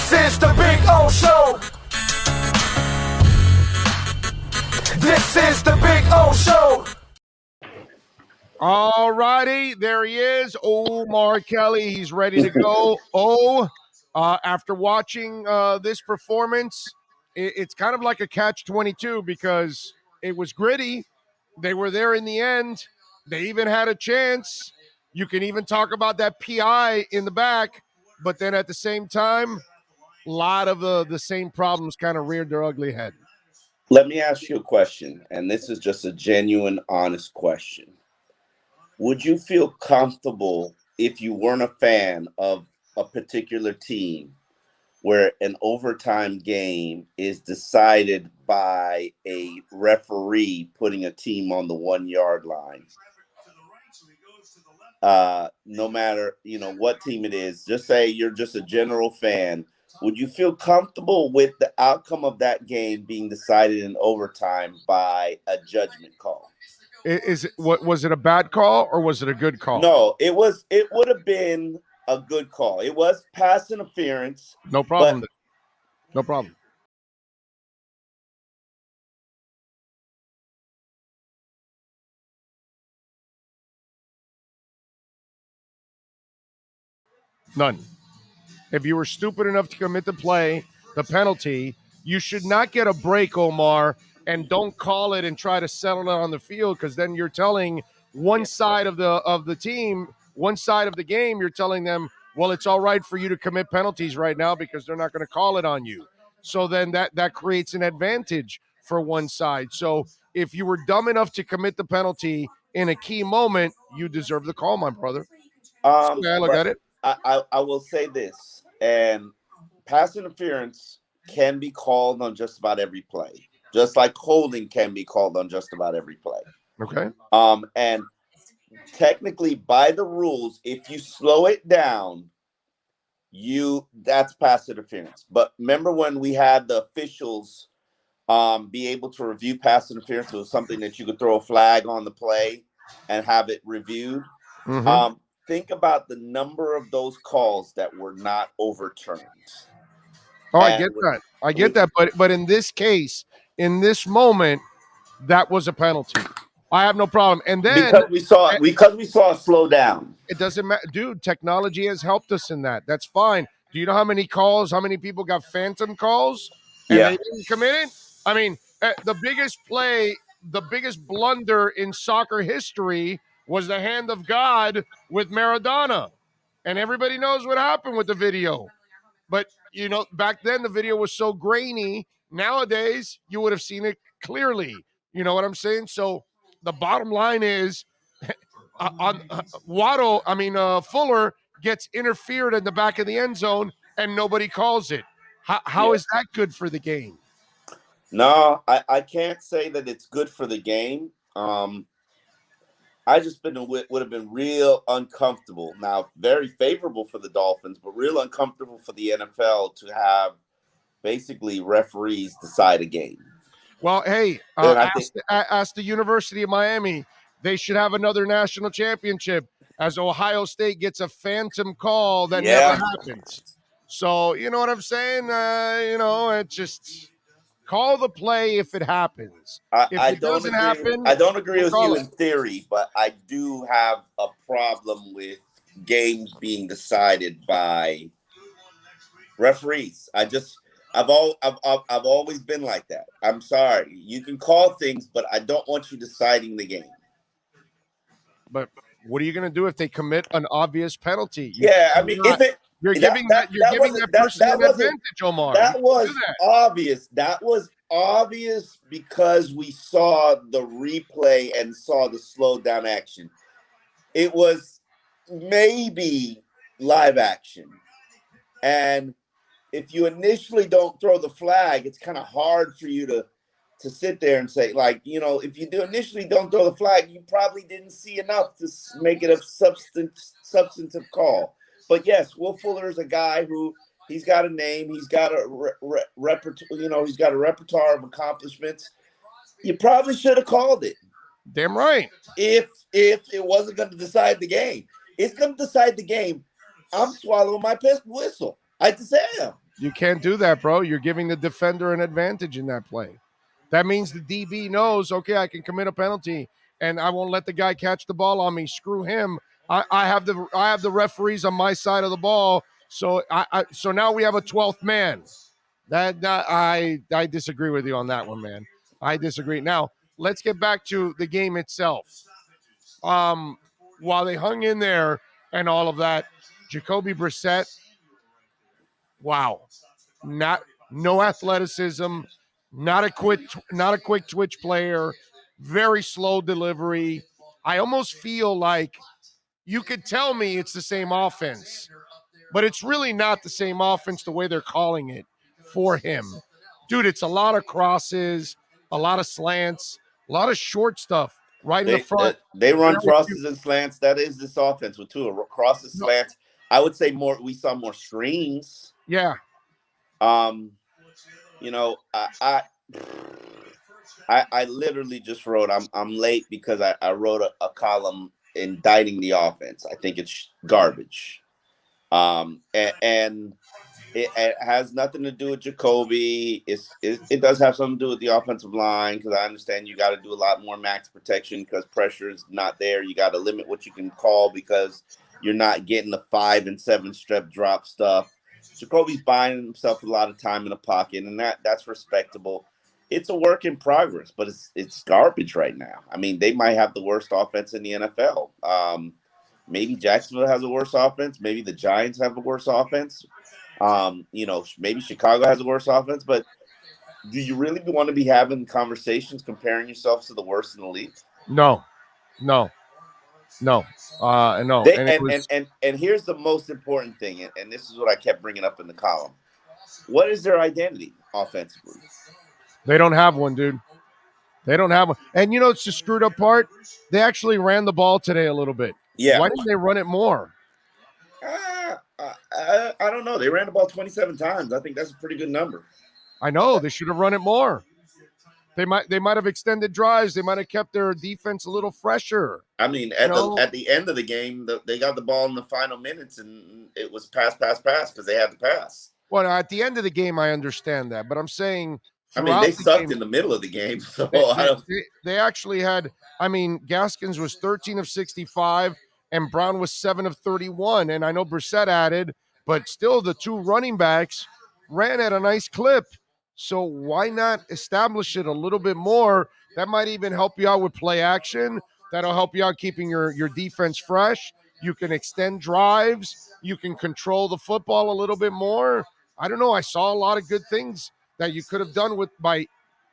This is the Big O Show. This is the Big O Show. All righty, there he is, Omar Kelly. He's ready to go. After watching this performance, it's kind of like a catch-22 because it was gritty. They were there in the end. They even had a chance. You can even talk about that PI in the back, but then at the same time, a lot of the same problems kind of reared their ugly head. Let me ask you a question, and this is just a genuine, honest question. Would you feel comfortable if you weren't a fan of a particular team where an overtime game is decided by a referee putting a team on the 1 yard line? No matter, what team it is, just say you're just a general fan. Would you feel comfortable with the outcome of that game being decided in overtime by a judgment call? Was it a bad call or was it a good call? No, it would have been a good call. It was pass interference. No problem. No problem. None. If you were stupid enough to commit the penalty, you should not get a break, Omar, and don't call it and try to settle it on the field, because then you're telling one side of the team, one side of the game, you're telling them, well, it's all right for you to commit penalties right now because they're not going to call it on you. So then that creates an advantage for one side. So if you were dumb enough to commit the penalty in a key moment, you deserve the call, my brother. I look at it. I will say this, and pass interference can be called on just about every play, just like holding can be called on just about every play. Okay. And technically, by the rules, if you slow it down, that's pass interference. But remember when we had the officials be able to review pass interference? It was something that you could throw a flag on the play and have it reviewed. Mm-hmm. Think about the number of those calls that were not overturned. Oh, I get that. But in this case, in this moment, that was a penalty. I have no problem. And then because we saw a slow down. It doesn't matter, dude. Technology has helped us in that. That's fine. Do you know how many people got phantom calls and they didn't commit it? I mean, the biggest blunder in soccer history was the hand of God with Maradona. And everybody knows what happened with the video. But, back then the video was so grainy. Nowadays, you would have seen it clearly. You know what I'm saying? So the bottom line is Fuller gets interfered in the back of the end zone and nobody calls it. How is that good for the game? No, I can't say that it's good for the game. I just would have been real uncomfortable. Now, very favorable for the Dolphins, but real uncomfortable for the NFL to have basically referees decide a game. Well, hey, ask the University of Miami. They should have another national championship as Ohio State gets a phantom call that never happens. So, you know what I'm saying? It just call the play if it happens. If it doesn't happen, I don't agree with you in theory, but I do have a problem with games being decided by referees. I've always been like that. I'm sorry. You can call things, but I don't want you deciding the game. But what are you going to do if they commit an obvious penalty? You're giving that person an advantage, Omar. That was obvious. That was obvious because we saw the replay and saw the slow down action. It was maybe live action. And if you initially don't throw the flag, it's kind of hard for you to sit there and say, if you initially don't throw the flag, you probably didn't see enough to make it a substantive call. But yes, Will Fuller is a guy who he's got a name, he's got a repertoire, he's got a repertoire of accomplishments. You probably should have called it. Damn right. If it wasn't going to decide the game, it's going to decide the game. I'm swallowing my whistle. I just am. You can't do that, bro. You're giving the defender an advantage in that play. That means the DB knows, okay, I can commit a penalty and I won't let the guy catch the ball on me. Screw him. I have the referees on my side of the ball. So so now we have a 12th man. I disagree with you on that one, man. I disagree. Now let's get back to the game itself. While they hung in there and all of that, Jacoby Brissett, wow, not no athleticism, not a quick twitch player, very slow delivery. I almost feel like you could tell me it's the same offense, but it's really not the same offense the way they're calling it for him. Dude, it's a lot of crosses, a lot of slants, a lot of short stuff right in the front. They run crosses and slants. That is this offense with two crosses, slants. I would say more. We saw more screens. Yeah. You know, I literally just wrote. I'm late because I wrote a column indicting the offense. I think it's garbage. And it has nothing to do with Jacoby. It does have something to do with the offensive line, because I understand you got to do a lot more max protection because pressure is not there. You got to limit what you can call because you're not getting the 5 and 7 step drop stuff. Jacoby's buying himself a lot of time in the pocket, and that's respectable. It's a work in progress, but it's garbage right now. I mean, they might have the worst offense in the NFL. Maybe Jacksonville has a worse offense. Maybe the Giants have a worse offense. Maybe Chicago has a worse offense. But do you really want to be having conversations comparing yourselves to the worst in the league? No. No. And here's the most important thing, and this is what I kept bringing up in the column. What is their identity offensively? They don't have one, dude. They don't have one. And it's the screwed up part. They actually ran the ball today a little bit. Yeah. Why didn't they run it more? I don't know. They ran the ball 27 times. I think that's a pretty good number. I know. They should have run it more. They might have extended drives. They might have kept their defense a little fresher. I mean, at the end of the game, they got the ball in the final minutes, and it was pass because they had to pass. Well, at the end of the game, I understand that, but I'm saying, they sucked in the middle of the game. So they actually had. I mean, Gaskins was 13 of 65, and Brown was 7 of 31. And I know Brissett added, but still, the two running backs ran at a nice clip. So why not establish it a little bit more? That might even help you out with play action. That'll help you out keeping your defense fresh. You can extend drives. You can control the football a little bit more. I don't know. I saw a lot of good things that you could have done by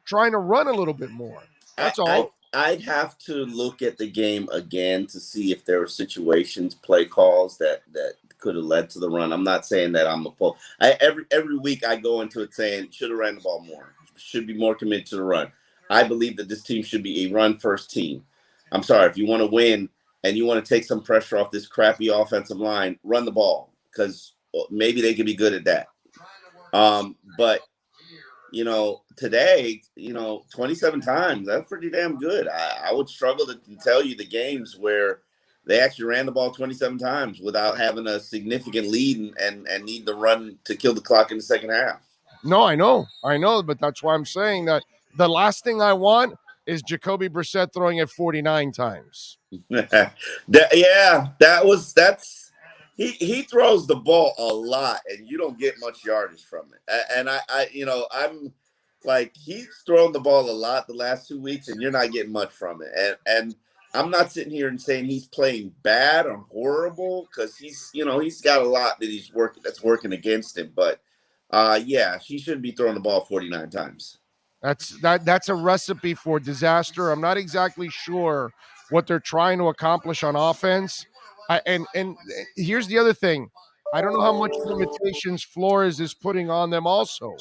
trying to run a little bit more. That's all. I'd have to look at the game again to see if there were situations, play calls that could have led to the run. I'm not saying that I'm opposed. Every week I go into it saying should have ran the ball more, should be more committed to the run. I believe that this team should be a run-first team. I'm sorry, if you want to win and you want to take some pressure off this crappy offensive line, run the ball, because maybe they can be good at that. But today, 27 times, that's pretty damn good. I would struggle to tell you the games where they actually ran the ball 27 times without having a significant lead and need to run to kill the clock in the second half. No, I know, but that's why I'm saying that the last thing I want is Jacoby Brissett throwing it 49 times. He throws the ball a lot, and you don't get much yardage from it. And I'm like, he's thrown the ball a lot the last 2 weeks, and you're not getting much from it. And I'm not sitting here and saying he's playing bad or horrible, because he's got a lot that's working against him. But he shouldn't be throwing the ball 49 times. That's a recipe for disaster. I'm not exactly sure what they're trying to accomplish on offense. And here's the other thing. I don't know how much limitations Flores is putting on them also,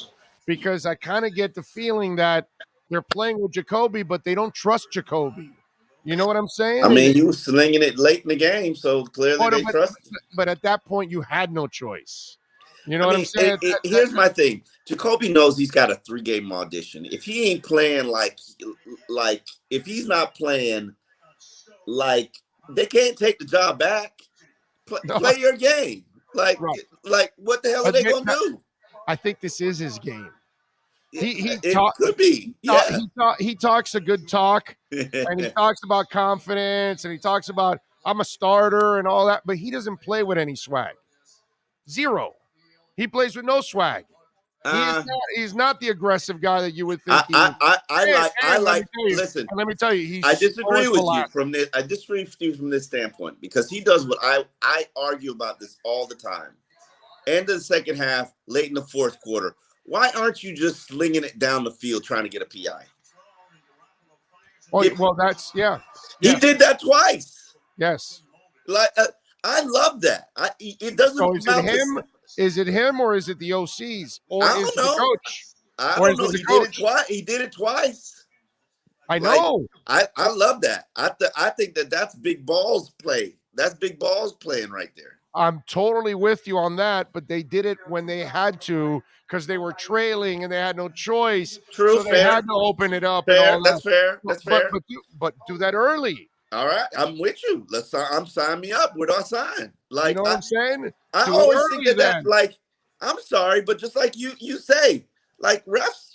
because I kind of get the feeling that they're playing with Jacoby, but they don't trust Jacoby. You know what I'm saying? I mean, he was slinging it late in the game, so clearly they trust him. But at that point, you had no choice. You know what I'm saying? Here's my thing. Jacoby knows he's got a 3-game audition. If he ain't playing like if he's not playing like, they can't take the job back. Play your game. Like, Right. like what the hell are But they gonna do? I think this is his game. He It talk, could be, yeah. he talks a good talk, and he talks about confidence, and he talks about I'm a starter and all that, but he doesn't play with any swag. Zero. He plays with no swag. uh, He's not the aggressive guy that you would think I, he I, is. I, I like, I And like. Listen, let me tell you, I he's so disagree with you relaxed. from this. I disagree with you from this standpoint because he does what I argue about this all the time. End of the second half, late in the fourth quarter. Why aren't you just slinging it down the field trying to get a PI? Oh, well, that's He did that twice. Yes. Like I love that. It doesn't So is it amount to. him? Is it him or is it the OCs or I is don't it the know. coach? I Or don't is know. it the He did it coach? twice. He did it twice. I Like, know. I love that. I think that's big balls play. That's big balls playing right there. I'm totally with you on that, but they did it when they had to because they were trailing and they had no choice. True, So they fair, had to open it up and fair. all that. That's fair. That's fair. But do that early. All right, I'm with you. I'm sign me up with our sign. Like, You know what I'm saying? I Do it always think early that then. like, I'm sorry, but just like you say, like refs,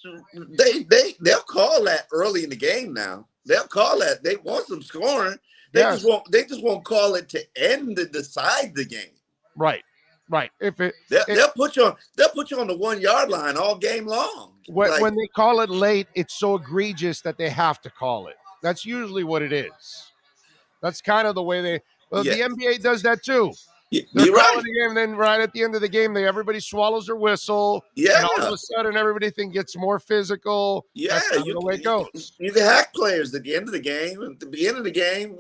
they'll call that early in the game now. They'll call that. They want some scoring. They Yes. just won't call it to end to decide the game. Right. If They'll put you on the 1 yard line all game long. when they call it late, it's so egregious that they have to call it. That's usually what it is. That's kind of the way they. Well, Yeah. the NBA does that too. They're You're calling right. the game, and then right at the end of the game, everybody swallows their whistle, Yeah. and all of a sudden, everything gets more physical. Yeah, That's kind of the way it goes. you can hack players at the end of the game. At the beginning of the game,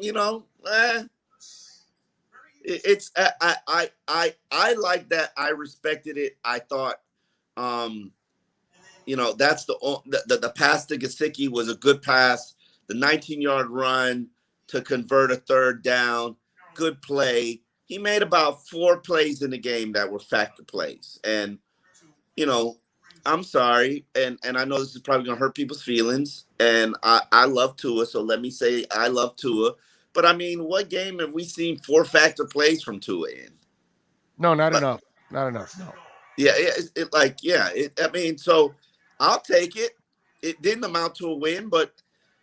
it's I like that. I respected it. I thought, that's the pass to Gesicki was a good pass. The 19-yard run to convert a third down, good play. He made about 4 plays in the game that were factor plays, and I'm sorry, and I know this is probably gonna hurt people's feelings, and I love Tua, so let me say I love Tua. But I mean, what game have we seen 4 factor plays from Tua in? No, not enough. Not enough. No. Yeah, I mean, so I'll take it. It didn't amount to a win, but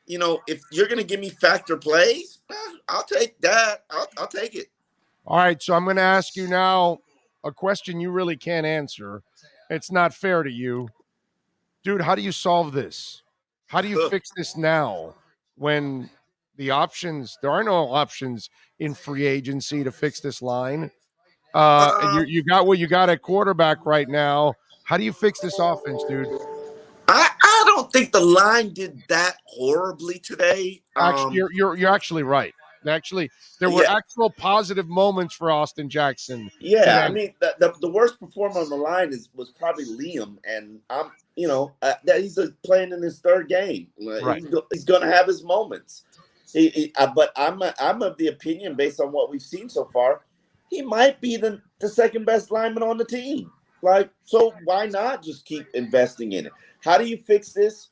if you're gonna give me factor plays, I'll take that. I'll take it. All right, so I'm going to ask you now a question you really can't answer. It's not fair to you. Dude, how do you solve this? How do you fix this now when there are no options in free agency to fix this line? You got what you got at quarterback right now. How do you fix this offense, dude? I don't think the line did that horribly today. Actually, you're actually right. Actually, there were actual positive moments for Austin Jackson. Yeah, today. I mean the worst performer on the line was probably Liam, and I'm that he's playing in his 3rd game. Right. He's going to have his moments. But I'm of the opinion, based on what we've seen so far, he might be the second best lineman on the team. Like, so why not just keep investing in it? How do you fix this?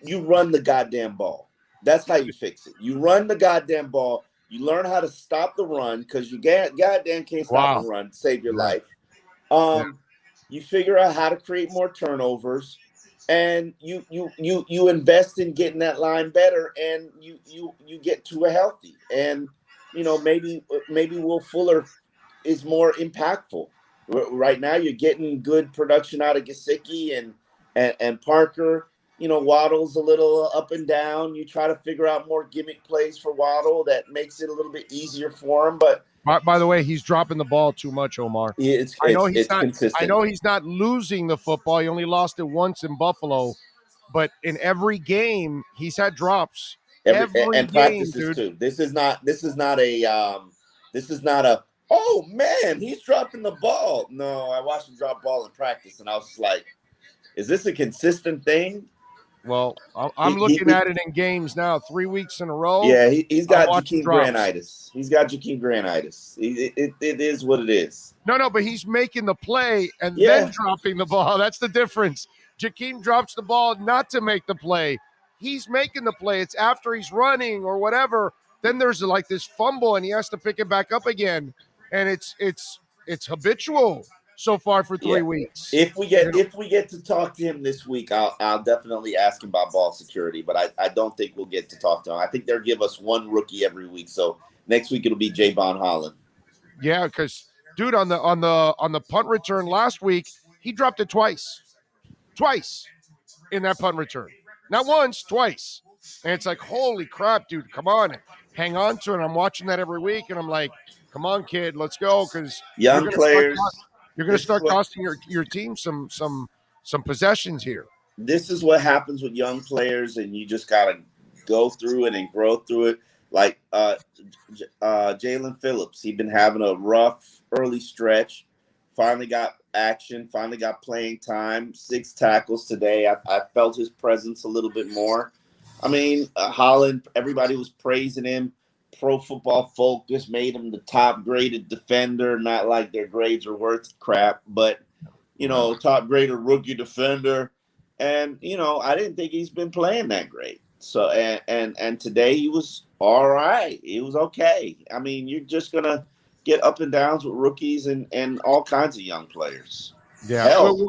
You run the goddamn ball. That's how you fix it. You run the goddamn ball. You learn how to stop the run because you goddamn can't stop the run to save your life. You figure out how to create more turnovers, and you invest in getting that line better, and you get to a healthy. And maybe Will Fuller is more impactful. Right now, you're getting good production out of Gesicki and Parker. Waddle's a little up and down. You try to figure out more gimmick plays for Waddle that makes it a little bit easier for him. But by the way, he's dropping the ball too much, Omar. It's consistent. I know he's not losing the football. He only lost it once in Buffalo, but in every game he's had drops. Every and game, practices dude. too. This is not a oh man, he's dropping the ball. No, I watched him drop ball in practice, and I was just like, is this a consistent thing? Well, I'm looking at it in games now, 3 weeks in a row. Yeah, he's got Jacoby Brissett. He's got Jacoby Brissett. It is what it is. No, but he's making the play and then dropping the ball. That's the difference. Jakeem drops the ball not to make the play. He's making the play. It's after he's running or whatever. Then there's like this fumble and he has to pick it back up again. And it's it's habitual so far for 3 weeks. If we get to talk to him this week, I'll definitely ask him about ball security. But I don't think we'll get to talk to him. I think they'll give us one rookie every week. So next week it'll be Javon Holland. Yeah, because dude, on the punt return last week, he dropped it twice in that punt return, not once, twice. And it's like, holy crap, dude, come on, hang on to it. I'm watching that every week, and I'm like, come on, kid, let's go, because Young players. You're going to start costing your team some possessions here. This is what happens with young players, and you just got to go through it and grow through it. Like Jalen Phillips, he'd been having a rough early stretch. Finally got action. Finally got playing time. 6 tackles today. I felt his presence a little bit more. I mean, Holland, everybody was praising him. Pro Football Focus made him the top graded defender. Not like their grades are worth crap, but top graded rookie defender. And I didn't think he's been playing that great. So and today he was all right. He was okay. I mean, you're just gonna get up and downs with rookies and all kinds of young players. Yeah. Hell,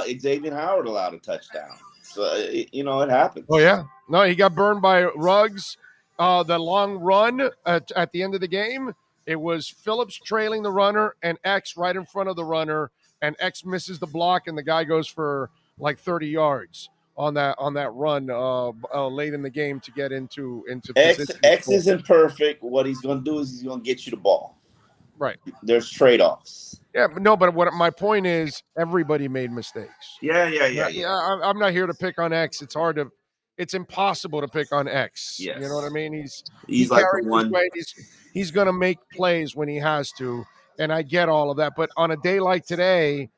Xavier Howard allowed a touchdown. So it happens. Oh yeah. No, he got burned by Ruggs. The long run at the end of the game, it was Phillips trailing the runner and X right in front of the runner, and X misses the block, and the guy goes for like 30 yards on that run late in the game to get into X isn't perfect. What he's going to do is he's going to get you the ball. Right. There's trade-offs. Yeah, but no. But what my point is, everybody made mistakes. Yeah. I'm not here to pick on X. It's impossible to pick on X. Yes. You know what I mean? He's like the one. He's going to make plays when he has to, and I get all of that. But on a day like today,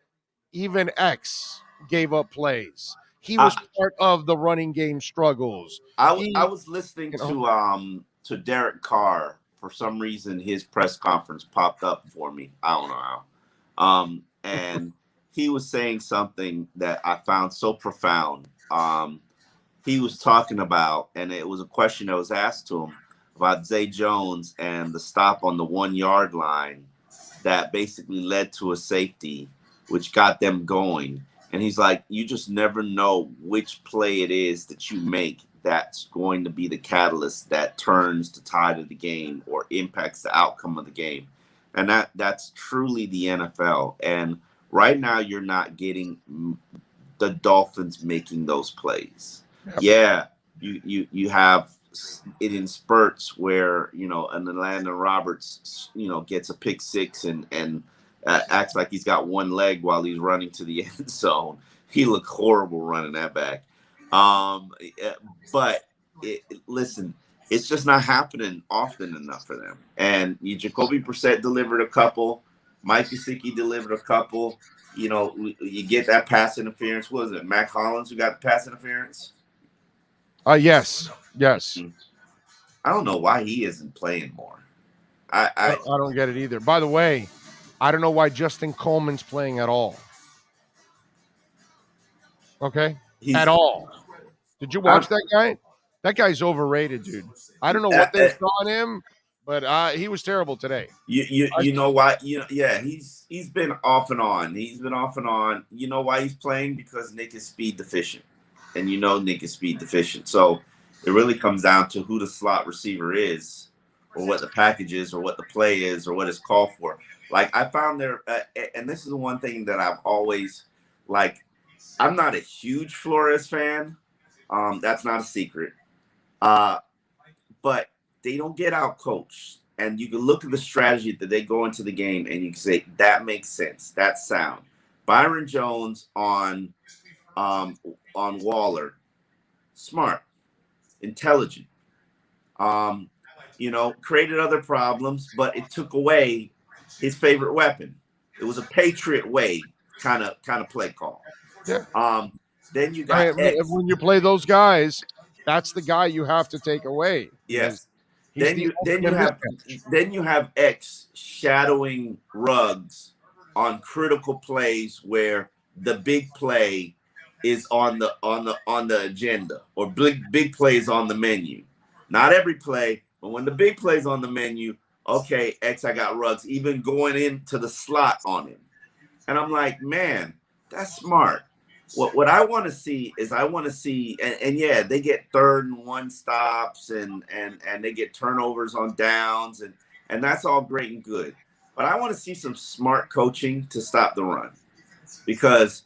even X gave up plays. He was part of the running game struggles. I was listening to Derek Carr. For some reason, his press conference popped up for me. I don't know how. And he was saying something that I found so profound. He was talking about, and it was a question that was asked to him about Zay Jones and the stop on the 1 yard line that basically led to a safety, which got them going. And he's like, you just never know which play it is that you make that's going to be the catalyst that turns the tide of the game or impacts the outcome of the game. And that's truly the NFL. And right now you're not getting the Dolphins making those plays. Yeah, you have it in spurts where, an Atlanta Roberts, gets a pick six and acts like he's got one leg while he's running to the end zone. He looked horrible running that back. But listen, it's just not happening often enough for them. And Jacoby Brissett delivered a couple. Mike Gesicki delivered a couple. You get that pass interference. What was it, Mac Hollins who got the pass interference? Yes. I don't know why he isn't playing more. I don't get it either. By the way, I don't know why Justin Coleman's playing at all. Okay? At all. Did you watch that guy? That guy's overrated, dude. I don't know what they saw in him, but he was terrible today. You know why? He's been off and on. He's been off and on. You know why he's playing? Because Nick is speed deficient. And Nick is speed deficient. So it really comes down to who the slot receiver is, or what the package is, or what the play is, or what it's called for. Like, I found there, and this is the one thing that I've always, I'm not a huge Flores fan. That's not a secret. But they don't get out coached. And you can look at the strategy that they go into the game, and you can say, that makes sense. That's sound. Byron Jones on Waller, smart, intelligent, created other problems, but it took away his favorite weapon. It was a Patriot way kind of play call. Yeah. Then you got when you play those guys, that's the guy you have to take away. Yes. Then you have X shadowing Ruggs on critical plays where the big play is on the agenda, or big plays on the menu. Not every play, but when the big play's on the menu, okay, X, I got Ruggs, even going into the slot on him. And I'm like, man, that's smart. What I want to see is and yeah, they get 3rd and 1 stops and they get turnovers on downs and that's all great and good. But I want to see some smart coaching to stop the run, because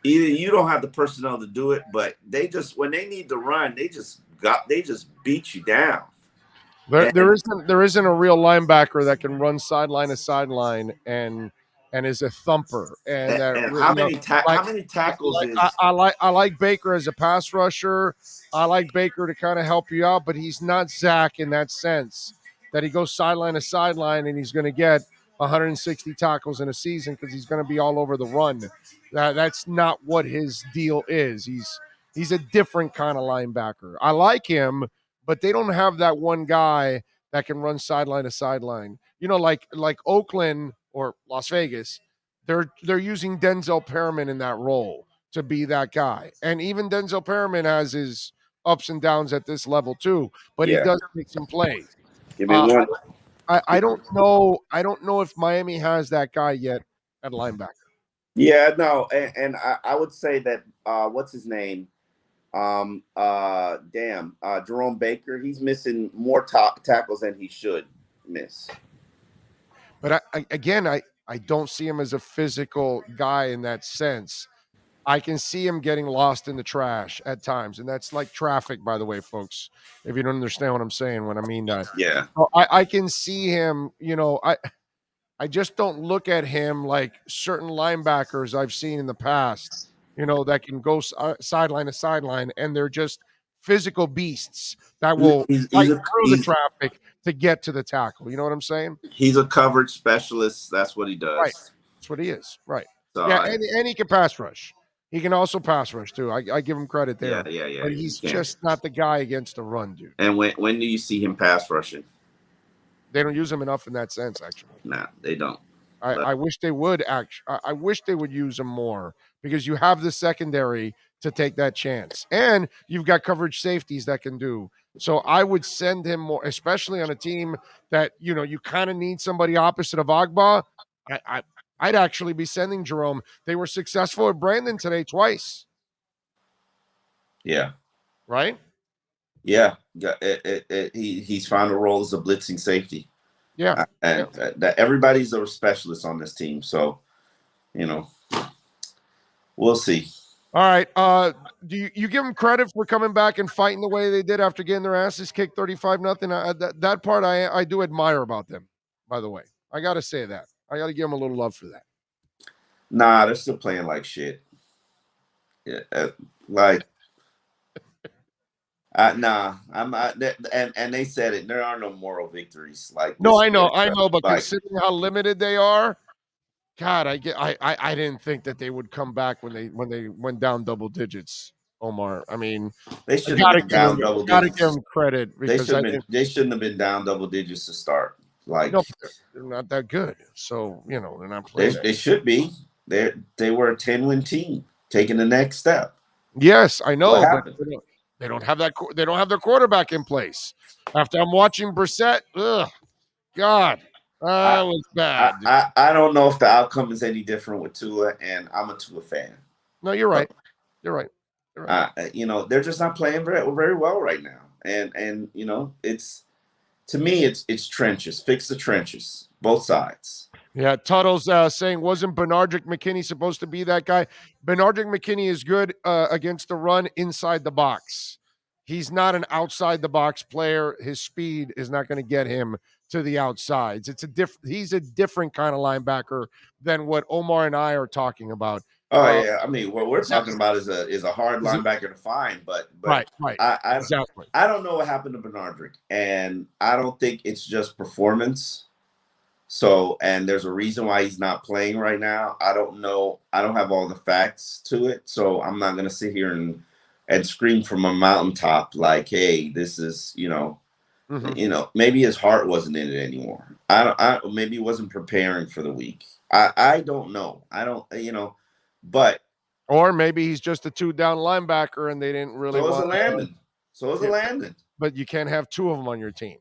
either you don't have the personnel to do it, but they just, when they need to run, they just beat you down. There isn't a real linebacker that can run sideline to sideline and is a thumper. And that, and you know, how many tackles is I like Baker as a pass rusher. I like Baker to kind of help you out, but he's not Zach in that sense that he goes sideline to sideline and he's going to get 160 tackles in a season because he's going to be all over the run. That's not what his deal is. He's a different kind of linebacker. I like him, but they don't have that one guy that can run sideline to sideline. You know, like Oakland or Las Vegas, they're using Denzel Perriman in that role to be that guy. And even Denzel Perriman has his ups and downs at this level too, but he does make some plays. Give me one. I don't know. I don't know if Miami has that guy yet at linebacker. Yeah, no, and I would say that what's his name? Jerome Baker. He's missing more tackles than he should miss. But I don't see him as a physical guy in that sense. I can see him getting lost in the trash at times, and that's like traffic, by the way, folks. If you don't understand what I'm saying when I mean that, Yeah, so I can see him. You know, I just don't look at him like certain linebackers I've seen in the past. You know, that can go sideline to sideline, and they're just physical beasts that will fight through the traffic to get to the tackle. You know what I'm saying? He's a coverage specialist. That's what he does. Right. That's what he is. Right. So Yeah, and he can pass rush. He can also pass rush too. I give him credit there. Yeah. But he's just not the guy against the run, dude. And when do you see him pass rushing? They don't use him enough in that sense, actually. Nah, they don't. I wish they would I wish they would use him more, because you have the secondary to take that chance. And you've got coverage safeties that can do. So I would send him more, especially on a team that, you know, you kind of need somebody opposite of Agba. I'd actually be sending Jerome. They were successful at Brandon today twice. Yeah. Right? Yeah. He's found a role as a blitzing safety. Yeah. And that everybody's a specialist on this team. So, you know, we'll see. All right. Do you give them credit for coming back and fighting the way they did after getting their asses kicked 35-0? That part I do admire about them, by the way. I got to say that. I got to give them a little love for that. Nah, they're still playing like shit. Yeah, nah, I'm not. And they said it. There are no moral victories. No, I know, but considering how limited they are, God, I didn't think that they would come back when they went down double digits, Omar. I mean, they shouldn't have been down double digits. Got to give them credit, because they shouldn't have been down double digits to start. Like, no, they're not that good, so you know they're not playing. They should be. They were a 10-win team taking the next step. Yes, I know, but they don't have that. They don't have their quarterback in place. After I'm watching Brissett, God, that was bad. I don't know if the outcome is any different with Tua, and I'm a Tua fan. No, you're right. You're right. You know, they're just not playing very well right now, and you know, to me, it's trenches. Fix the trenches, both sides. Yeah, Tuttle's saying, wasn't Benardrick McKinney supposed to be that guy? Benardrick McKinney is good against the run inside the box. He's not an outside the box player. His speed is not going to get him to the outsides. He's a different kind of linebacker than what Omar and I are talking about. Oh yeah, I mean, what we're talking about is a hard linebacker to find, but right. Exactly. I don't know what happened to Benardrick, and I don't think it's just performance. So, and there's a reason why he's not playing right now. I don't know. I don't have all the facts to it, so I'm not going to sit here and scream from a mountaintop like, "Hey, this is," you know, maybe his heart wasn't in it anymore. Maybe he wasn't preparing for the week. I don't know. I don't, but or maybe he's just a 2-down linebacker and they didn't really. So is a Landon. But you can't have two of them on your team.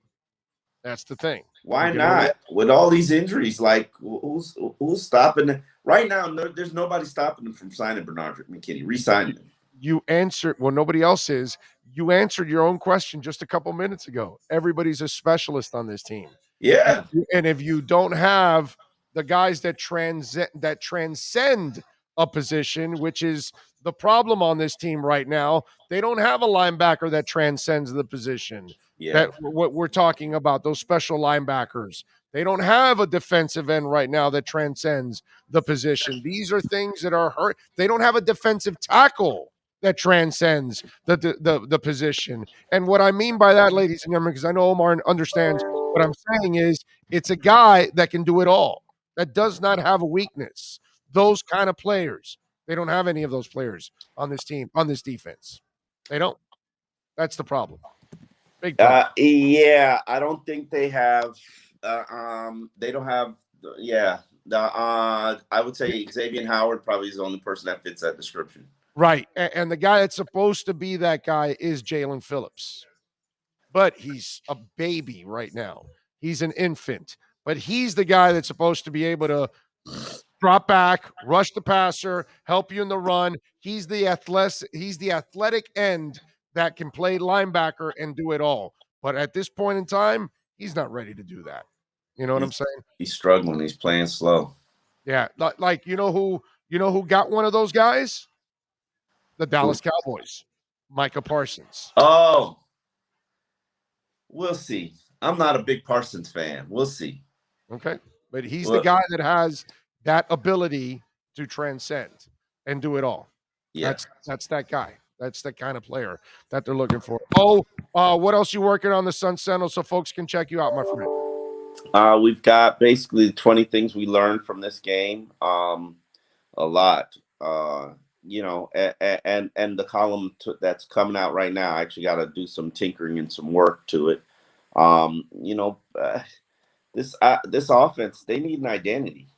That's the thing. Why not? With all these injuries, like who's stopping them? Right now? There's nobody stopping them from signing Bernard McKinney, re-signing him. You answered, well, nobody else is. You answered your own question just a couple minutes ago. Everybody's a specialist on this team. Yeah. And if you don't have the guys that transcend a position, which is the problem on this team right now, they don't have a linebacker that transcends the position. Yeah. That what we're talking about, those special linebackers. They don't have a defensive end right now that transcends the position. These are things that are hurt. They don't have a defensive tackle that transcends the position. And what I mean by that, ladies and gentlemen, because I know Omar understands what I'm saying, is it's a guy that can do it all, that does not have a weakness. Those kind of players, they don't have any of those players on this team, on this defense. They don't. That's the problem. Big problem. Yeah, I don't think they have. They don't have. Yeah, I would say Xavier Howard probably is the only person that fits that description. Right, and the guy that's supposed to be that guy is Jalen Phillips, but he's a baby right now. He's an infant, but he's the guy that's supposed to be able to drop back, rush the passer, help you in the run. He's the athletic end that can play linebacker and do it all. But at this point in time, he's not ready to do that. You know what I'm saying? He's struggling. He's playing slow. Yeah, like you know who got one of those guys? The Dallas Cowboys, Micah Parsons. Oh, we'll see. I'm not a big Parsons fan. We'll see. Okay, but he's the guy that has that ability to transcend and do it all. Yeah, that's that guy. That's the kind of player that they're looking for. Oh, what else you working on the Sun Sentinel so folks can check you out, my friend? We've got basically 20 things we learned from this game. A lot. You know, and the column that's coming out right now, I actually got to do some tinkering and some work to it. You know, this offense, they need an identity.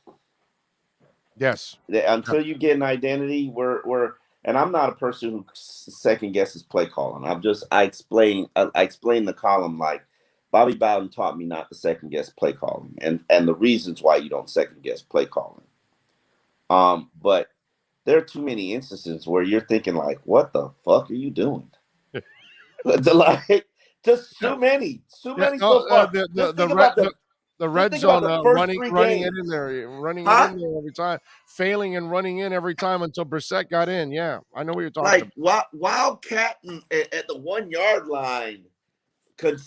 Yes. Until you get an identity, we're and I'm not a person who second guesses play calling. I explain the column like Bobby Bowden taught me not to second guess play calling and the reasons why you don't second guess play calling. But there are too many instances where you're thinking like, what the fuck are you doing? Like, just too many so far. The red zone running it in there every time, failing and running in every time until Brissett got in. Yeah, I know what you're talking about. Wildcatting at the 1 yard line two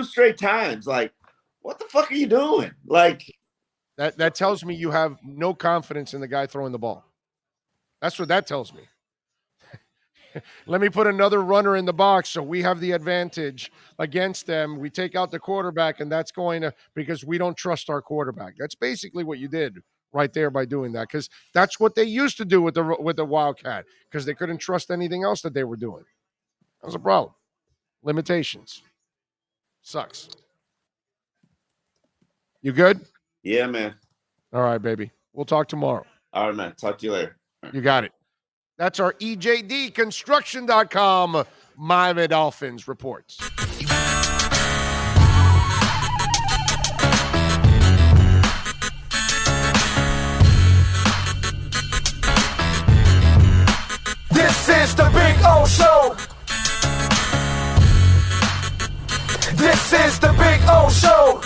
straight times. Like, what the fuck are you doing? Like that tells me you have no confidence in the guy throwing the ball. That's what that tells me. Let me put another runner in the box so we have the advantage against them. We take out the quarterback, and that's going to – because we don't trust our quarterback. That's basically what you did right there by doing that, because that's what they used to do with the Wildcat, because they couldn't trust anything else that they were doing. That was a problem. Limitations. Sucks. You good? Yeah, man. All right, baby. We'll talk tomorrow. All right, man. Talk to you later. You got it. That's our EJDConstruction.com Miami Dolphins reports. This is the Big O Show. This is the Big O Show.